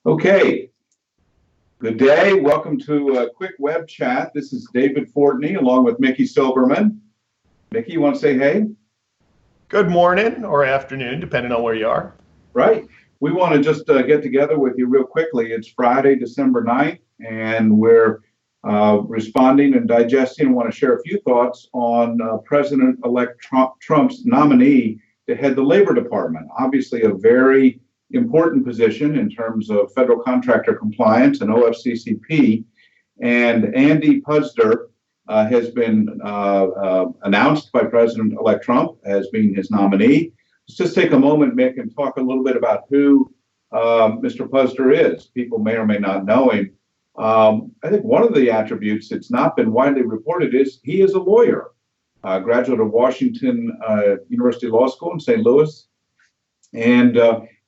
Okay, good day. Welcome to a quick web chat. This is David Fortney along with Mickey Silberman. Mickey, you want to say hey? Good morning or afternoon, depending on where you are. Right. We want to just get together with you real quickly. It's Friday, December 9th, and we're responding and digesting and want to share a few thoughts on President-elect Trump's nominee to head the Labor Department. Obviously, a very important position in terms of federal contractor compliance and OFCCP. And Andy Puzder has been announced by President-elect Trump as being his nominee. Let's just take a moment, Mick, and talk a little bit about who Mr. Puzder is. People may or may not know him. I think one of the attributes that's not been widely reported is he is a lawyer, graduate of Washington University Law School in St. Louis, and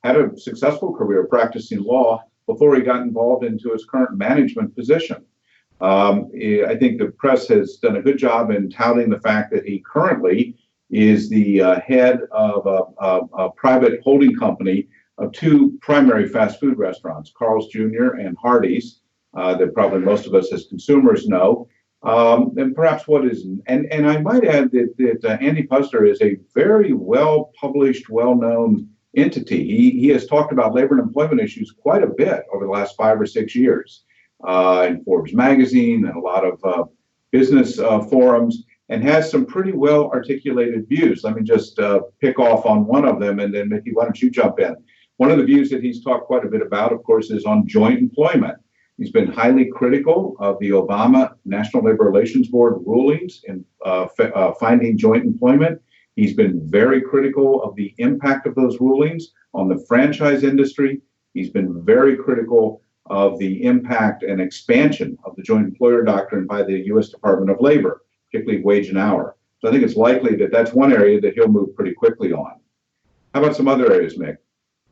had a successful career practicing law before he got involved into his current management position. I think the press has done a good job in touting the fact that he currently is the head of a private holding company of two primary fast food restaurants, Carl's Jr. and Hardee's, that probably most of us as consumers know. And perhaps what is, and I might add that Andy Puzder is a very well-published, well-known entity. He has talked about labor and employment issues quite a bit over the last 5 or 6 years in Forbes magazine and a lot of business forums, and has some pretty well articulated views. Let me just pick off on one of them, and then Mickey, why don't you jump in? One of the views that he's talked quite a bit about, of course, is on joint employment. He's been highly critical of the Obama National Labor Relations Board rulings in finding joint employment. He's been very critical of the impact of those rulings on the franchise industry. He's been very critical of the impact and expansion of the joint employer doctrine by the U.S. Department of Labor, particularly wage and hour. So I think it's likely that that's one area that he'll move pretty quickly on. How about some other areas, Mick?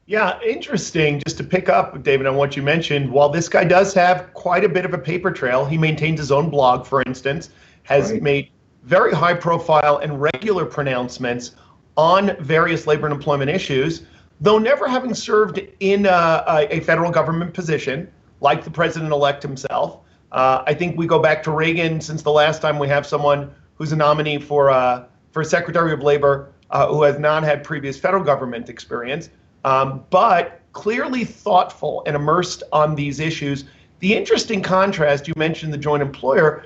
Yeah, interesting. Just to pick up, David, on what you mentioned, while this guy does have quite a bit of a paper trail, he maintains his own blog, for instance, has made very high profile and regular pronouncements on various labor and employment issues, though never having served in a federal government position like the president-elect himself. I think we go back to Reagan since the last time we have someone who's a nominee for Secretary of Labor who has not had previous federal government experience, but clearly thoughtful and immersed on these issues. The interesting contrast, you mentioned the joint employer,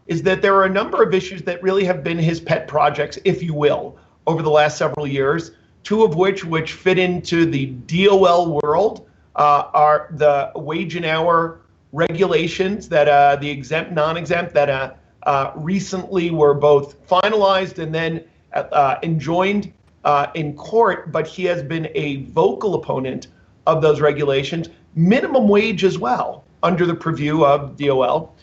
is that there are a number of issues that really have been his pet projects, if you will, over the last several years, two of which fit into the DOL world are the wage and hour regulations that the exempt, non-exempt, that recently were both finalized and then enjoined in court, but he has been a vocal opponent of those regulations. Minimum wage as well, under the purview of DOL,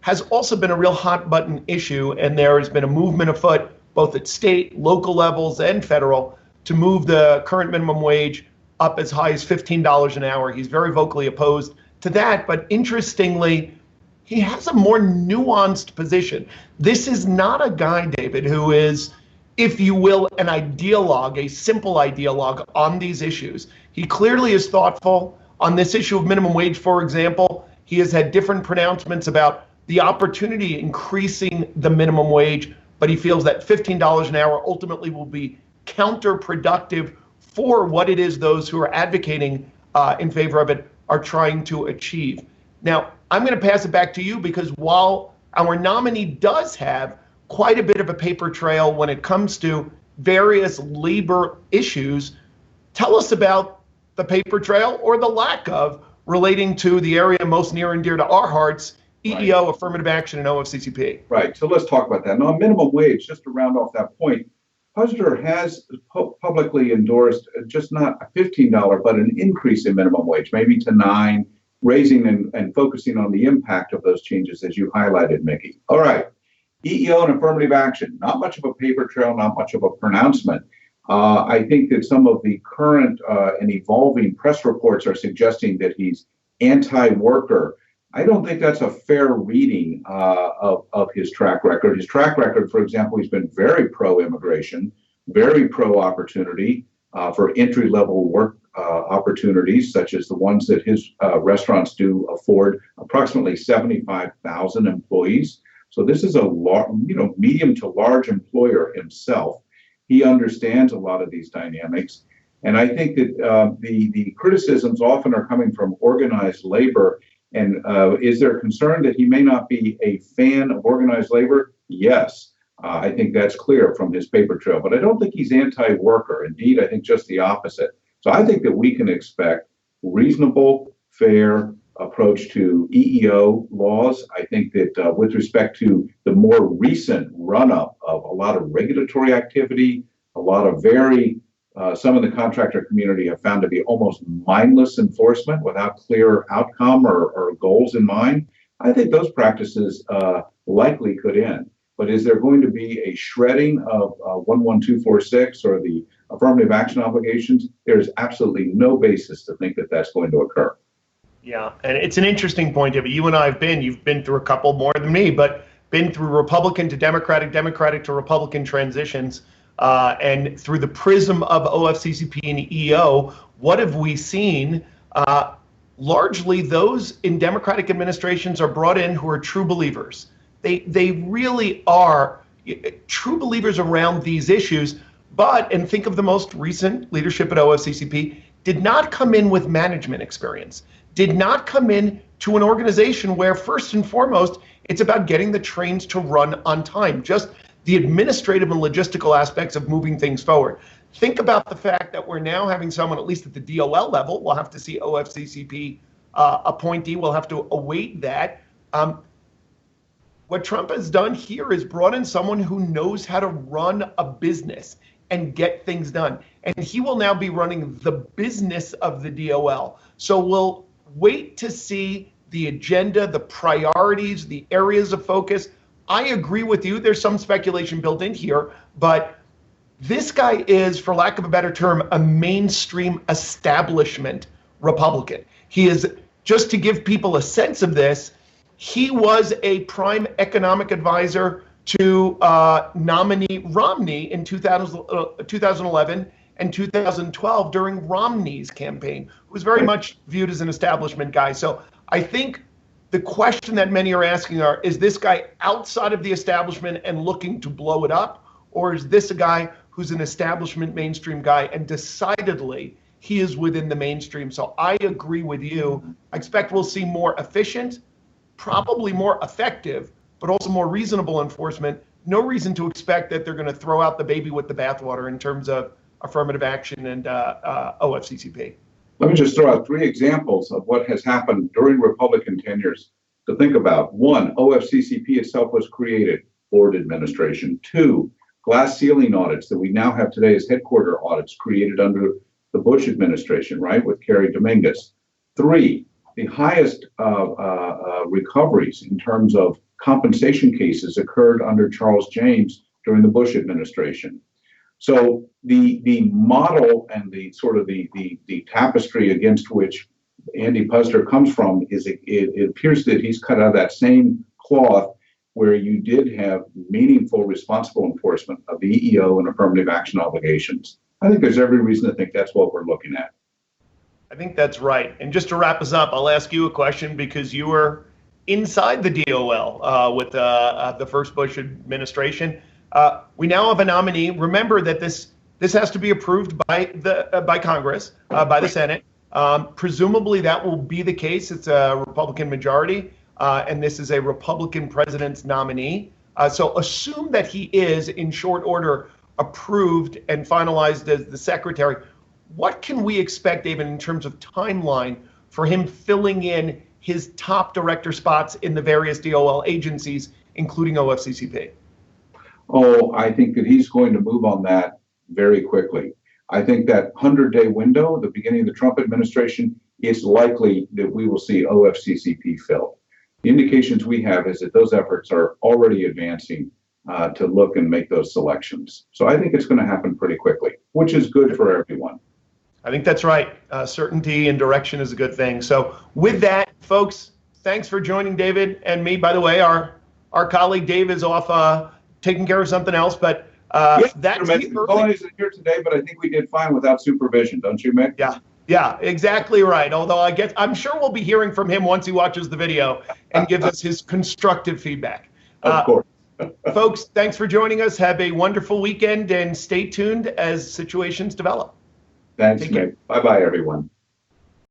has also been a real hot button issue, and there has been a movement afoot, both at state, local levels, and federal, to move the current minimum wage up as high as $15 an hour. He's very vocally opposed to that, but interestingly, he has a more nuanced position. This is not a guy, David, who is, if you will, an ideologue, a simple ideologue on these issues. He clearly is thoughtful on this issue of minimum wage, for example. He has had different pronouncements about the opportunity increasing the minimum wage, but he feels that $15 an hour ultimately will be counterproductive for what it is those who are advocating in favor of it are trying to achieve. Now, I'm going to pass it back to you because while our nominee does have quite a bit of a paper trail when it comes to various labor issues, tell us about the paper trail or the lack of relating to the area most near and dear to our hearts, EEO, affirmative action, and OFCCP. Right. So let's talk about that. Now, minimum wage, just to round off that point, Puzder has publicly endorsed just not a $15, but an increase in minimum wage, maybe to $9, raising and focusing on the impact of those changes, as you highlighted, Mickey. All right. EEO and affirmative action, not much of a paper trail, not much of a pronouncement. I think that some of the current and evolving press reports are suggesting that he's anti-worker. I don't think that's a fair reading of his track record. His track record, for example, he's been very pro-immigration, very pro-opportunity for entry-level work opportunities, such as the ones that his restaurants do afford approximately 75,000 employees. So this is a medium to large employer himself. He understands a lot of these dynamics. And I think that the criticisms often are coming from organized labor. And is there concern that he may not be a fan of organized labor? Yes, I think that's clear from his paper trail. But I don't think he's anti-worker. Indeed, I think just the opposite. So I think that we can expect reasonable, fair approach to EEO laws. I think that with respect to the more recent run-up of a lot of regulatory activity, a lot of some of the contractor community have found to be almost mindless enforcement without clear outcome or goals in mind. I think those practices likely could end. But is there going to be a shredding of 11246 or the affirmative action obligations? There's absolutely no basis to think that that's going to occur. Yeah, and it's an interesting point, David. You and I you've been through a couple more than me, but been through Republican to Democratic, Democratic to Republican transitions. And through the prism of OFCCP and EEO, what have we seen? Largely those in Democratic administrations are brought in who are true believers. They really are true believers around these issues, and think of the most recent leadership at OFCCP, did not come in with management experience, did not come in to an organization where first and foremost, it's about getting the trains to run on time. Just the administrative and logistical aspects of moving things forward. Think about the fact that we're now having someone, at least at the DOL level, we'll have to see OFCCP appointee, we'll have to await that. What Trump has done here is brought in someone who knows how to run a business and get things done. And he will now be running the business of the DOL. So we'll wait to see the agenda, the priorities, the areas of focus. I agree with you. There's some speculation built in here, but this guy is, for lack of a better term, a mainstream establishment Republican. He is, just to give people a sense of this, he was a prime economic advisor to nominee Romney in 2011 and 2012 during Romney's campaign, who was very much viewed as an establishment guy. So I think the question that many are asking is this guy outside of the establishment and looking to blow it up? Or is this a guy who's an establishment mainstream guy, and decidedly he is within the mainstream? So I agree with you. I expect we'll see more efficient, probably more effective, but also more reasonable enforcement. No reason to expect that they're going to throw out the baby with the bathwater in terms of affirmative action and OFCCP. Let me just throw out 3 examples of what has happened during Republican tenures to think about. 1, OFCCP itself was created, board administration. 2, glass ceiling audits that we now have today as headquarter audits created under the Bush administration, right, with Kerry Dominguez. 3, the highest recoveries in terms of compensation cases occurred under Charles James during the Bush administration. So the model and the sort of the tapestry against which Andy Puzder comes from is it appears that he's cut out of that same cloth where you did have meaningful, responsible enforcement of the EEO and affirmative action obligations. I think there's every reason to think that's what we're looking at. I think that's right. And just to wrap us up, I'll ask you a question because you were inside the DOL with the first Bush administration. We now have a nominee. Remember that this has to be approved by Congress, by the Senate. Presumably that will be the case. It's a Republican majority, and this is a Republican president's nominee. So assume that he is, in short order, approved and finalized as the secretary. What can we expect, David, in terms of timeline for him filling in his top director spots in the various DOL agencies, including OFCCP? Oh, I think that he's going to move on that very quickly. I think that 100-day window, the beginning of the Trump administration, it's likely that we will see OFCCP filled. The indications we have is that those efforts are already advancing to look and make those selections. So I think it's going to happen pretty quickly, which is good for everyone. I think that's right. Certainty and direction is a good thing. So with that, folks, thanks for joining David and me. By the way, our colleague Dave is off taking care of something else, but that's Colin isn't here today, but I think we did fine without supervision, don't you, Mick? Yeah, Yeah, exactly right. Although I'm sure we'll be hearing from him once he watches the video and gives us his constructive feedback. Of course. Folks, thanks for joining us. Have a wonderful weekend and stay tuned as situations develop. Thanks, Nick. Bye-bye, everyone.